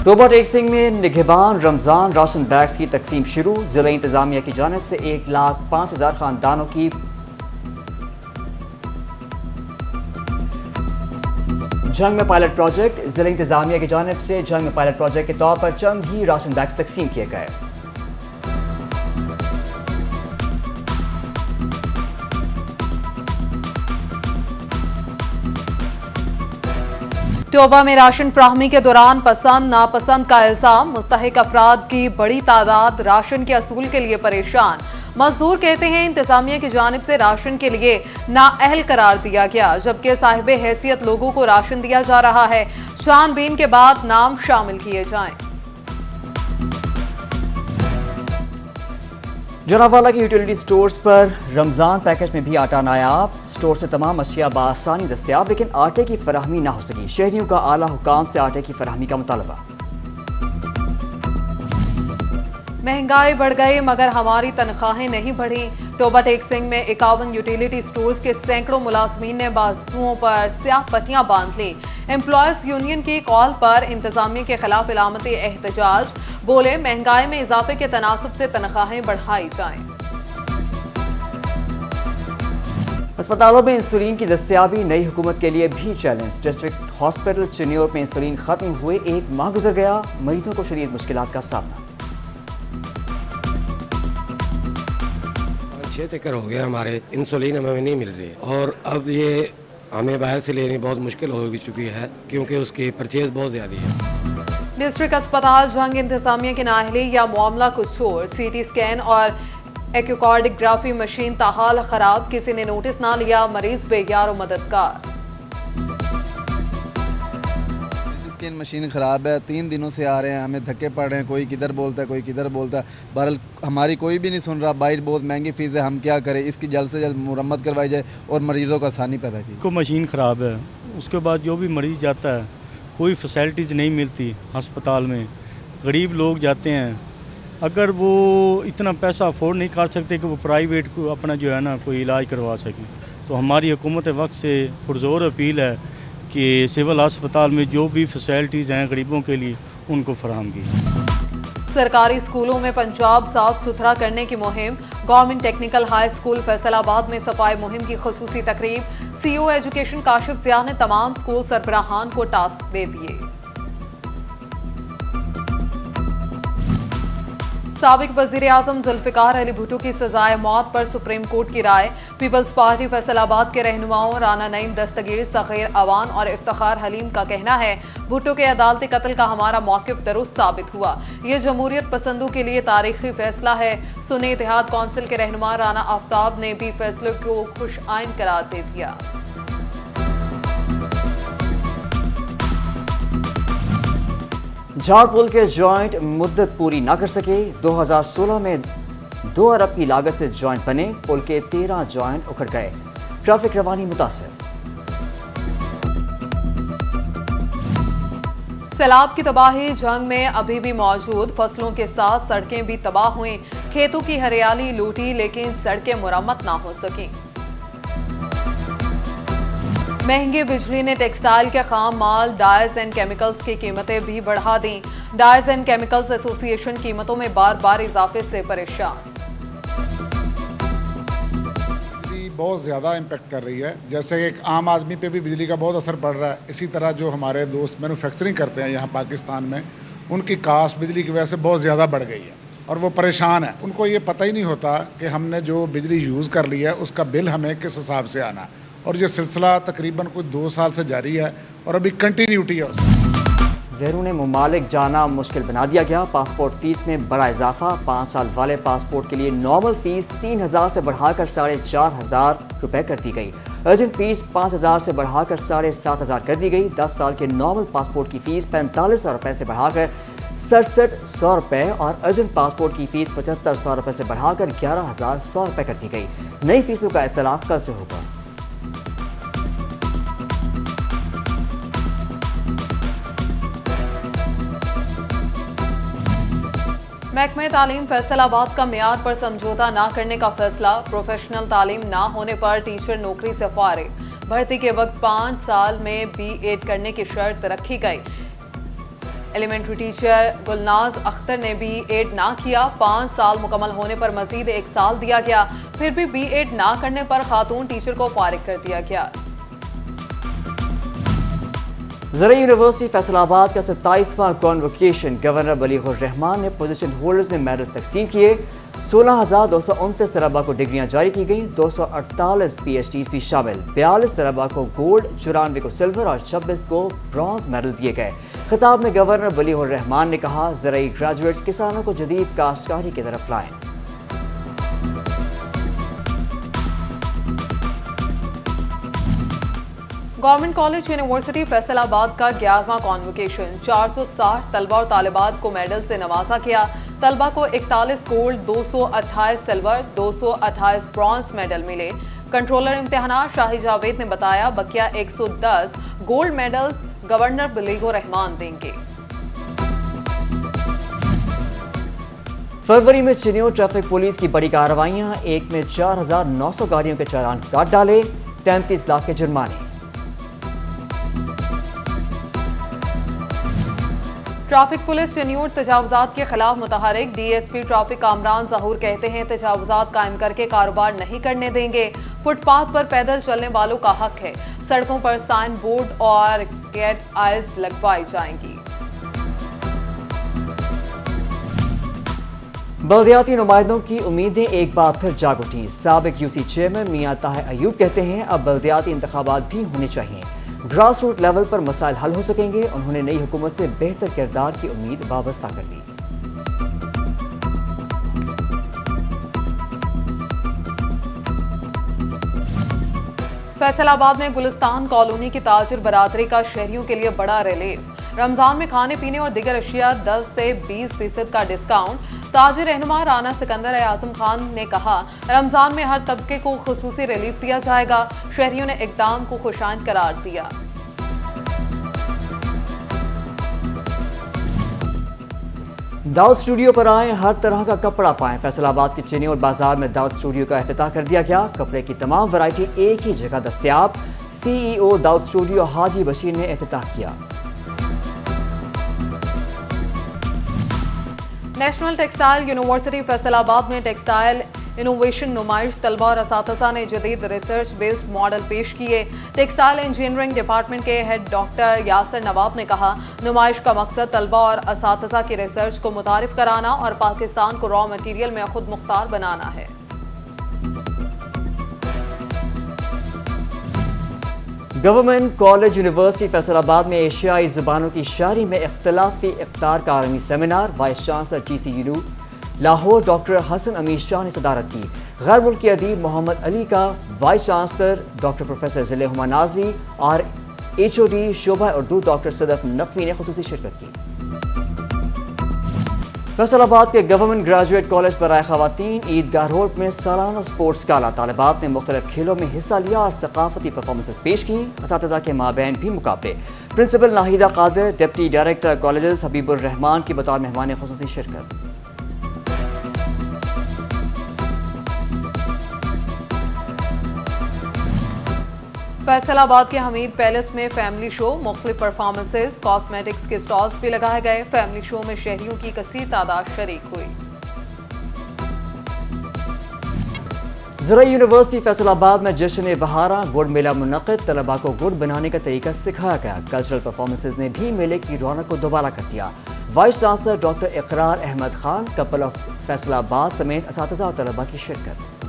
तोबा टेक सिंह में निगहबान Ramzan ration bags की तकसीम शुरू। जिला इंतजामिया की जानिब से 1,05,000 खानदानों की जंग में पायलट प्रोजेक्ट। जिला इंतजामिया की जानिब से जंग में पायलट प्रोजेक्ट के तौर पर चंद ही राशन बैग्स तकसीम किए गए। तोबा में राशन फ्राहमी के दौरान पसंद नापसंद का इल्जाम। मुस्तहिक अफराद की बड़ी तादाद राशन के असूल के लिए परेशान। मजदूर कहते हैं इंतजामिया की जानिब से राशन के लिए नाअहल करार दिया गया, जबकि साहिबे हैसियत लोगों को राशन दिया जा रहा है। छानबीन के बाद नाम शामिल किए जाएं। जनावाला की यूटिलिटी स्टोर्स पर रमजान पैकेज में भी आटा नायाब। स्टोर से तमाम अशिया बआसानी दस्तयाब, लेकिन आटे की फराहमी ना हो सकी। शहरियों का आला हुकाम से आटे की फराहमी का मुतालबा। महंगाई बढ़ गई मगर हमारी तनख्वाहें नहीं बढ़ी। तोबा टेक सिंह में 51 यूटिलिटी स्टोर्स के सैकड़ों मुलाजमीन ने बाजुओं पर स्याह पट्टियां बांध ली। एम्प्लॉयज यूनियन की कॉल पर इंतजामिया के खिलाफ इलामती एहतजाज। बोले महंगाई में इजाफे के तनासब से तनख्वाहें बढ़ाई जाएं। अस्पतालों में इंसुलिन की दस्तयाबी नई हुकूमत के लिए भी चैलेंज। डिस्ट्रिक्ट हॉस्पिटल चिन्योर में इंसुलिन खत्म हुए 1 माह गुजर गया। मरीजों को शदीद मुश्किलात का सामना। 6 चक्कर हो गया हमारे, इंसुलिन हमें नहीं मिल रही और अब ये हमें बाहर से लेनी बहुत मुश्किल हो चुकी है क्योंकि उसकी परचेज बहुत ज्यादा है। डिस्ट्रिक्ट अस्पताल जंग इंतजामिया की नाअहली या मामला कुछ और। सीटी स्कैन और एक्यूकार्डियोग्राफी मशीन ताहाल खराब, किसी ने नोटिस ना लिया। मरीज बेयार और मददगार। स्कैन मशीन खराब है, 3 दिनों से आ रहे हैं, हमें धक्के पड़ रहे हैं। कोई किधर बोलता है, कोई किधर बोलता है। बहरहाल हमारी कोई भी नहीं सुन रहा। बाहर बहुत महंगी फीस है, हम क्या करें। इसकी जल्द से जल्द मुरम्मत करवाई जाए और मरीजों को आसानी पैदा की। को मशीन ख़राब है, उसके बाद जो भी मरीज़ जाता है कोई फैसिलिटीज़ नहीं मिलती अस्पताल में। गरीब लोग जाते हैं, अगर वो इतना पैसा अफोर्ड नहीं कर सकते कि वो प्राइवेट को अपना जो है ना कोई इलाज करवा सकें, तो हमारी हुकूमत वक्त से पुरजोर अपील है कि सिविल अस्पताल में जो भी फैसिलिटीज़ हैं गरीबों के लिए उनको फराहम की। सरकारी स्कूलों में पंजाब साफ सुथरा करने की मुहिम। Government technical high school Faisalabad में सफाई मुहिम की खुसूसी तकरीब। सीईओ एजुकेशन काशिफ जिया ने तमाम स्कूल सरबराहान को टास्क दे दिए। साबिक वजीर आजम जुल्फिकार अली भुट्टो की सजाए मौत पर सुप्रीम कोर्ट की राय। पीपल्स पार्टी फैसलाबाद के रहनुमाओं राना नईम दस्तगीर, सगीर अवान और इफ्तिखार हलीम का कहना है भुट्टो के अदालती कत्ल का हमारा मौक़िफ़ दुरुस्त साबित हुआ। ये जमहूरियत पसंदों के लिए तारीखी फैसला है। सुन्नी इत्तेहाद कौंसिल के रहनुमा राना आफ्ताब ने भी फैसले को खुश आइन करार दे दिया। झाड़पुल के जॉइंट मुद्दत पूरी न कर सके। 2016 में 2 अरब की लागत से जॉइंट बने, पुल के 13 जॉइंट उखड़ गए। ट्रैफिक रवानी मुतासिर। सैलाब की तबाही जंग में अभी भी मौजूद। फसलों के साथ सड़कें भी तबाह हुई। खेतों की हरियाली लूटी, लेकिन सड़कें मुरम्मत ना हो सकी। महंगी बिजली ने टेक्सटाइल के खाम माल डायज एंड केमिकल्स की कीमतें भी बढ़ा दी। डायज एंड केमिकल्स एसोसिएशन कीमतों में बार बार इजाफे से परेशान। बहुत ज़्यादा इम्पेक्ट कर रही है। जैसे एक आम आदमी पे भी बिजली का बहुत असर पड़ रहा है, इसी तरह जो हमारे दोस्त मैन्युफैक्चरिंग करते हैं यहाँ पाकिस्तान में, उनकी कास्ट बिजली की वजह से बहुत ज़्यादा बढ़ गई है और वो परेशान है। उनको ये पता ही नहीं होता कि हमने जो बिजली यूज़ कर ली है उसका बिल हमें किस हिसाब से आना, और ये सिलसिला तकरीबन कुछ 2 साल से जारी है और अभी कंटिन्यूटी है उसकी। बैरून मुमालिक जाना मुश्किल बना दिया गया। पासपोर्ट फीस में बड़ा इजाफा। 5 साल वाले पासपोर्ट के लिए नॉर्मल फीस 3,000 से बढ़ाकर 4,500 रुपए कर दी गई। अर्जेंट फीस 5,000 से बढ़ाकर 7,500 कर दी गई। 10 साल के नॉर्मल पासपोर्ट की फीस 4500 रुपए से बढ़ाकर 6700 रुपए और अर्जेंट पासपोर्ट की फीस 7500 रुपए से बढ़ाकर 11,100 रुपए कर दी गई। नई फीसों का इतलाक कल से होगा। महकमे तालीम फैसलाबाद का मेयार पर समझौता न करने का फैसला। प्रोफेशनल तालीम न होने पर टीचर नौकरी से फारिग। भर्ती के वक्त 5 साल में B.Ed करने की शर्त रखी गई। ایلیمنٹری ٹیچر گلناز اختر نے بی ایڈ نہ کیا، 5 سال مکمل ہونے پر مزید 1 سال دیا گیا، پھر بھی بی ایڈ نہ کرنے پر خاتون ٹیچر کو فارغ کر دیا گیا۔ زرعی یونیورسٹی فیصل آباد کا 27واں کانوکیشن گورنر بلیغ الرحمان نے پوزیشن ہولڈرز میں میڈل تقسیم کیے، 16,229 طلباء کو ڈگریاں جاری کی گئیں، 248 پی ایچ ڈیز بھی شامل، 42 طلباء کو گولڈ، 94 کو سلور اور 26 کو برونز میڈل دیے گئے۔ خطاب میں گورنر بلیغ الرحمان نے کہا، زرعی گریجویٹس کسانوں کو جدید کاشتکاری کی طرف لائیں۔ گورنمنٹ کالج یونیورسٹی فیصل آباد کا 11واں کانوکیشن، 460 طلبہ اور طالبات کو میڈل سے نوازا گیا۔ طلبہ کو 41 گولڈ، 228 سلور، 228 برونز میڈل ملے۔ کنٹرولر امتحانات شاہی جاوید نے بتایا، بقیہ 110 گولڈ میڈلز گورنر بلیغ الرحمان دیں گے۔ فروری میں چنیو ٹریفک پولیس کی بڑی کارروائیاں، ایک میں 4,900 گاڑیوں کے چالان کاٹ ڈالے، 33 لاکھ کے جرمانے۔ ٹریفک پولیس چنیور تجاوزات کے خلاف متحرک، D S P traffic Kamran ظہور کہتے ہیں، تجاوزات قائم کر کے کاروبار نہیں کرنے دیں گے، فٹ پاتھ پر پیدل چلنے والوں کا حق ہے، سڑکوں پر سائن بورڈ اور گیٹ آئز لگوائی جائیں گی۔ بلدیاتی نمائندوں کی امیدیں ایک بار پھر جاگ اٹھی، سابق یو سی چیئرمین میاں طاہر ایوب کہتے ہیں، اب بلدیاتی انتخابات بھی ہونے چاہیے، گراس روٹ لیول پر مسائل حل ہو سکیں گے۔ انہوں نے نئی حکومت سے بہتر کردار کی امید وابستہ کر لی۔ فیصل آباد میں گلستان کالونی کی تاجر برادری کا شہریوں کے لیے بڑا ریلیف، رمضان میں کھانے پینے اور دیگر اشیاء 10 سے 20% کا ڈسکاؤنٹ۔ تاجر رہنما رانا سکندر اعظم خان نے کہا، رمضان میں ہر طبقے کو خصوصی ریلیف دیا جائے گا۔ شہریوں نے اقدام کو خوشائند قرار دیا۔ داؤد اسٹوڈیو پر آئیں، ہر طرح کا کپڑا پائیں۔ فیصل آباد کے چینی اور بازار میں داؤد اسٹوڈیو کا افتتاح کر دیا گیا، کپڑے کی تمام ورائٹی ایک ہی جگہ دستیاب۔ سی ای او داؤد اسٹوڈیو حاجی بشیر نے افتتاح کیا۔ نیشنل ٹیکسٹائل یونیورسٹی فیصل آباد میں ٹیکسٹائل انوویشن نمائش، طلبہ اور اساتذہ نے جدید ریسرچ بیسڈ ماڈل پیش کیے۔ ٹیکسٹائل انجینئرنگ ڈپارٹمنٹ کے ہیڈ ڈاکٹر یاسر نواب نے کہا، نمائش کا مقصد طلبہ اور اساتذہ کی ریسرچ کو متعارف کرانا اور پاکستان کو را مٹیریل میں خود مختار بنانا ہے۔ گورنمنٹ کالج یونیورسٹی فیصل آباد میں ایشیائی زبانوں کی شاعری میں اختلافی افطار کا عالمی seminar, vice chancellor T C U Lahore doctor Hassan Amir Shah نے صدارت کی۔ غیر ملکی ادیب محمد علی کا وائس چانسلر ڈاکٹر پروفیسر ذیل ہما نازلی اور ایچ او ڈی شعبہ اردو ڈاکٹر صدف نقوی نے خصوصی شرکت کی۔ فیصل آباد کے گورنمنٹ گریجویٹ کالج پر آئے خواتین، عیدگاہ روڈ میں سالانہ سپورٹس گالا، طالبات نے مختلف کھیلوں میں حصہ لیا اور ثقافتی پرفارمنسز پیش کی، اساتذہ کے مابین بھی مقابلے۔ پرنسپل ناہیدہ قادر، ڈپٹی ڈائریکٹر کالجز حبیب الرحمان کی بطور مہمان خصوصی شرکت۔ فیصل آباد کے حمید پیلس میں فیملی شو، مختلف پرفارمنسز، کاسمیٹکس کے سٹالز بھی لگائے گئے۔ فیملی شو میں شہریوں کی کثیر تعداد شریک ہوئی۔ زرعی یونیورسٹی فیصل آباد میں جشن بہارا گڑ میلہ منعقد، طلباء کو گڑ بنانے کا طریقہ سکھایا گیا۔ کلچرل پرفارمنسز نے بھی میلے کی رونق کو دوبارہ کر دیا۔ وائس چانسلر ڈاکٹر اقرار احمد خان، کپل آف فیصل آباد سمیت اساتذہ اور طلباء کی شرکت۔